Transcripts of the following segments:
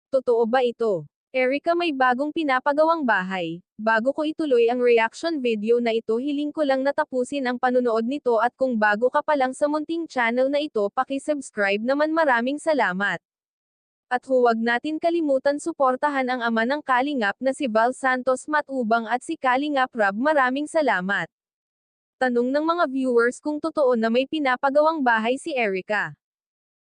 Totoo ba ito? Erica, may bagong pinapagawang bahay. Bago ko ituloy ang reaction video na ito, hiling ko lang natapusin ang panunood nito, at kung bago ka pa lang sa munting channel na ito, paki-subscribe naman, maraming salamat. At huwag natin kalimutan suportahan ang ama ng Kalingap na si Val Santos Matubang at si Kalingap Rab, maraming salamat. Tanong ng mga viewers kung totoo na may pinapagawang bahay si Erica.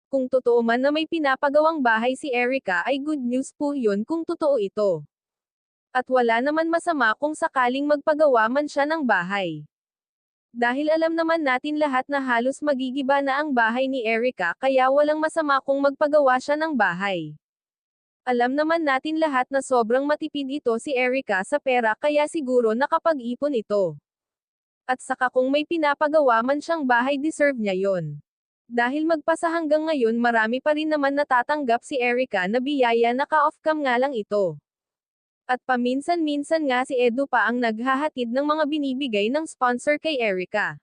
Kung totoo man na may pinapagawang bahay si Erica, ay good news po yun kung totoo ito. At wala naman masama kung sakaling magpagawa man siya ng bahay. Dahil alam naman natin lahat na halos magigiba na ang bahay ni Erica, kaya walang masama kung magpagawa siya ng bahay. Alam naman natin lahat na sobrang matipid ito si Erica sa pera, kaya siguro nakapag-ipon ito. At saka kung may pinapagawa man siyang bahay, deserve niya yon. Dahil magpasa hanggang ngayon, marami pa rin naman natatanggap si Erica na biyaya, naka-off-cam nga lang ito. At paminsan-minsan nga si Edu pa ang naghahatid ng mga binibigay ng sponsor kay Erica.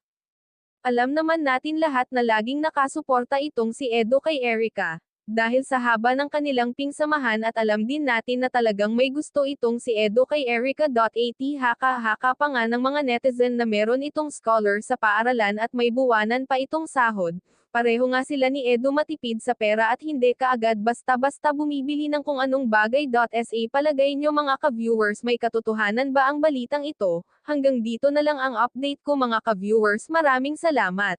Alam naman natin lahat na laging nakasuporta itong si Edu kay Erica, dahil sa haba ng kanilang pingsamahan, at alam din natin na talagang may gusto itong si Edu kay Erica. Haka-haka pa nga ng mga netizen na meron itong scholar sa paaralan at may buwanan pa itong sahod. Pareho nga sila ni Edu matipid sa pera at hindi kaagad basta-basta bumibili ng kung anong bagay. Palagay nyo mga ka-viewers, may katotohanan ba ang balitang ito? Hanggang dito na lang ang update ko mga ka-viewers, maraming salamat.